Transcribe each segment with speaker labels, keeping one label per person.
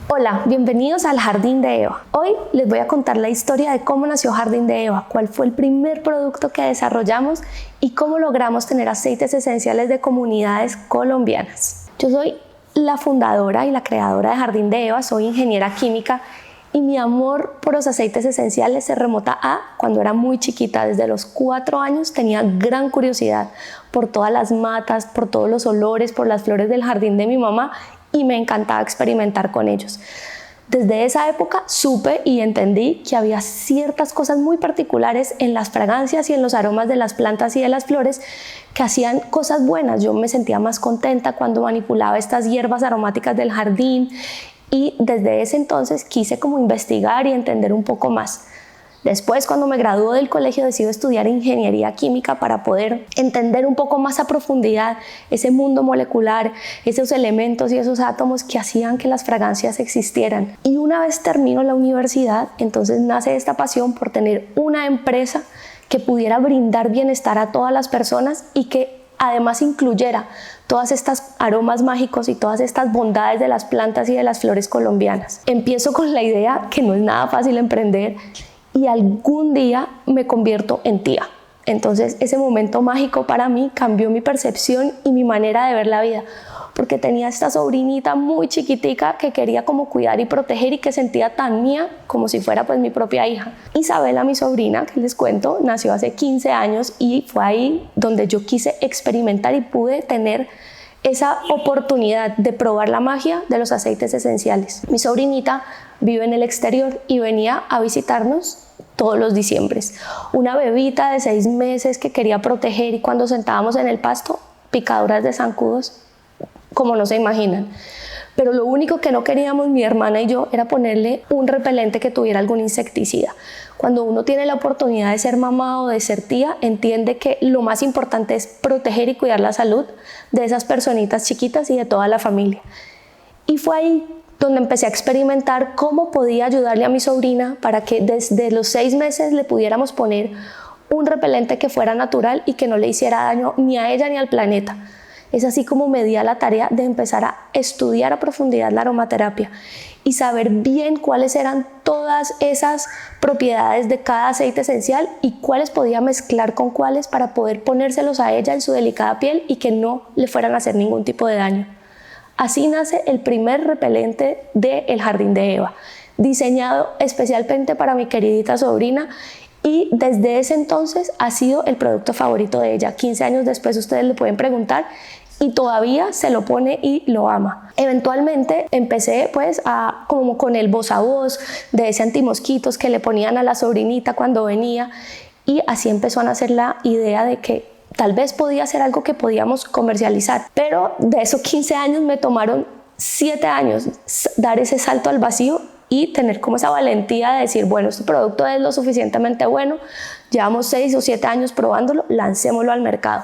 Speaker 1: Hola, bienvenidos al Jardín de Eva. Hoy les voy a contar la historia de cómo nació Jardín de Eva, cuál fue el primer producto que desarrollamos y cómo logramos tener aceites esenciales de comunidades colombianas. Yo soy la fundadora y la creadora de Jardín de Eva, soy ingeniera química y mi amor por los aceites esenciales se remonta a cuando era muy chiquita. Desde los 4 años tenía gran curiosidad por todas las matas, por todos los olores, por las flores del jardín de mi mamá y me encantaba experimentar con ellos. Desde esa época supe y entendí que había ciertas cosas muy particulares en las fragancias y en los aromas de las plantas y de las flores que hacían cosas buenas. Yo me sentía más contenta cuando manipulaba estas hierbas aromáticas del jardín y desde ese entonces quise como investigar y entender un poco más. Después, cuando me graduó del colegio, decido estudiar ingeniería química para poder entender un poco más a profundidad ese mundo molecular, esos elementos y esos átomos que hacían que las fragancias existieran. Y una vez termino la universidad, entonces nace esta pasión por tener una empresa que pudiera brindar bienestar a todas las personas y que además incluyera todas estas aromas mágicos y todas estas bondades de las plantas y de las flores colombianas. Empiezo con la idea que no es nada fácil emprender y algún día me convierto en tía. Entonces ese momento mágico para mí cambió mi percepción y mi manera de ver la vida, porque tenía esta sobrinita muy chiquitica que quería como cuidar y proteger y que sentía tan mía como si fuera pues mi propia hija. Isabela, mi sobrina, que les cuento, nació hace 15 años y fue ahí donde yo quise experimentar y pude tener esa oportunidad de probar la magia de los aceites esenciales. Mi sobrinita vive en el exterior y venía a visitarnos todos los diciembres. Una bebita de 6 meses que quería proteger y cuando sentábamos en el pasto, picaduras de zancudos, como no se imaginan. Pero lo único que no queríamos mi hermana y yo era ponerle un repelente que tuviera algún insecticida. Cuando uno tiene la oportunidad de ser mamá o de ser tía, entiende que lo más importante es proteger y cuidar la salud de esas personitas chiquitas y de toda la familia. Y fue ahí donde empecé a experimentar cómo podía ayudarle a mi sobrina para que desde los 6 meses le pudiéramos poner un repelente que fuera natural y que no le hiciera daño ni a ella ni al planeta. Es así como me di a la tarea de empezar a estudiar a profundidad la aromaterapia y saber bien cuáles eran todas esas propiedades de cada aceite esencial y cuáles podía mezclar con cuáles para poder ponérselos a ella en su delicada piel y que no le fueran a hacer ningún tipo de daño. Así nace el primer repelente del Jardín de Eva, diseñado especialmente para mi queridita sobrina y desde ese entonces ha sido el producto favorito de ella. 15 años después ustedes le pueden preguntar y todavía se lo pone y lo ama. Eventualmente empecé pues como con el voz a voz de ese antimosquitos que le ponían a la sobrinita cuando venía y así empezó a nacer la idea de que tal vez podía ser algo que podíamos comercializar, pero de esos 15 años me tomaron 7 años dar ese salto al vacío y tener como esa valentía de decir, bueno, este producto es lo suficientemente bueno, llevamos 6 o 7 años probándolo, lancémoslo al mercado.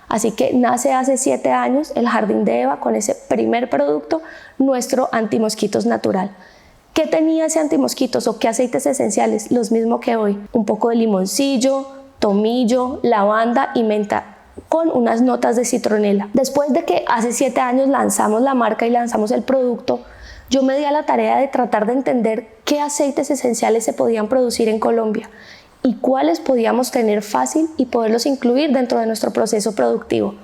Speaker 1: Así que nace hace 7 años el Jardín de Eva con ese primer producto, nuestro antimosquitos natural. ¿Qué tenía ese antimosquitos o qué aceites esenciales? Los mismos que hoy, un poco de limoncillo, tomillo, lavanda y menta con unas notas de citronela. Después de que hace 7 años lanzamos la marca y lanzamos el producto, yo me di a la tarea de tratar de entender qué aceites esenciales se podían producir en Colombia y cuáles podíamos tener fácil y poderlos incluir dentro de nuestro proceso productivo.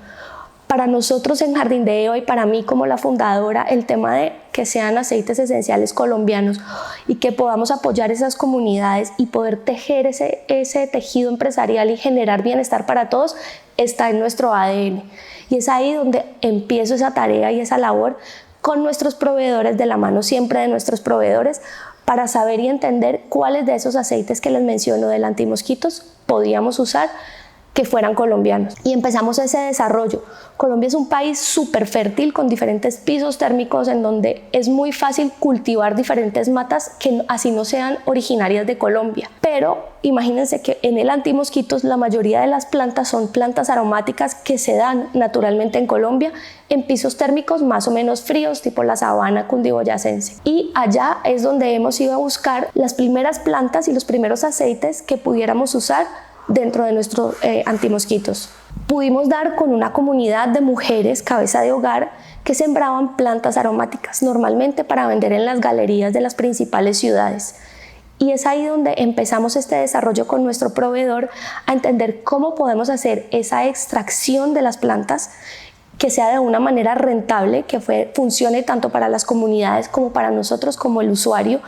Speaker 1: Para nosotros en Jardín de Eva y para mí como la fundadora, el tema de que sean aceites esenciales colombianos y que podamos apoyar esas comunidades y poder tejer ese tejido empresarial y generar bienestar para todos está en nuestro ADN. Y es ahí donde empiezo esa tarea y esa labor con nuestros proveedores, de la mano siempre de nuestros proveedores, para saber y entender cuáles de esos aceites que les menciono del antimosquitos podíamos usar que fueran colombianos. Y empezamos ese desarrollo. Colombia es un país súper fértil con diferentes pisos térmicos en donde es muy fácil cultivar diferentes matas que así no sean originarias de Colombia. Pero imagínense que en el antimosquitos la mayoría de las plantas son plantas aromáticas que se dan naturalmente en Colombia en pisos térmicos más o menos fríos, tipo la sabana cundiboyacense. Y allá es donde hemos ido a buscar las primeras plantas y los primeros aceites que pudiéramos usar dentro de nuestros antimosquitos. Pudimos dar con una comunidad de mujeres cabeza de hogar que sembraban plantas aromáticas, normalmente para vender en las galerías de las principales ciudades. Y es ahí donde empezamos este desarrollo con nuestro proveedor a entender cómo podemos hacer esa extracción de las plantas que sea de una manera rentable, que funcione tanto para las comunidades como para nosotros como el usuario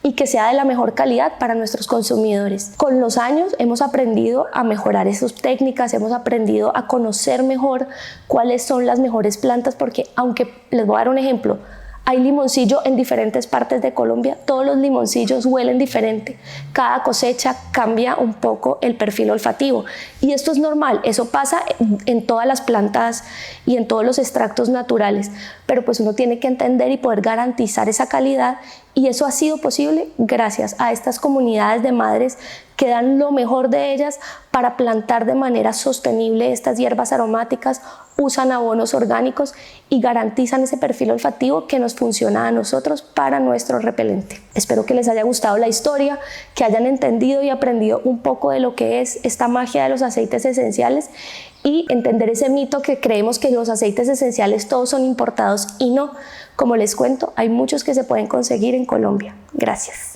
Speaker 1: y que sea de la mejor calidad para nuestros consumidores. Con los años hemos aprendido a mejorar esas técnicas, hemos aprendido a conocer mejor cuáles son las mejores plantas, porque aunque les voy a dar un ejemplo, hay limoncillo en diferentes partes de Colombia, todos los limoncillos huelen diferente, cada cosecha cambia un poco el perfil olfativo y esto es normal, eso pasa en todas las plantas y en todos los extractos naturales, pero pues uno tiene que entender y poder garantizar esa calidad y eso ha sido posible gracias a estas comunidades de madres que dan lo mejor de ellas para plantar de manera sostenible estas hierbas aromáticas, usan abonos orgánicos y garantizan ese perfil olfativo que nos funciona a nosotros para nuestro repelente. Espero que les haya gustado la historia, que hayan entendido y aprendido un poco de lo que es esta magia de los aceites esenciales y entender ese mito que creemos que los aceites esenciales todos son importados y no. Como les cuento, hay muchos que se pueden conseguir en Colombia. Gracias.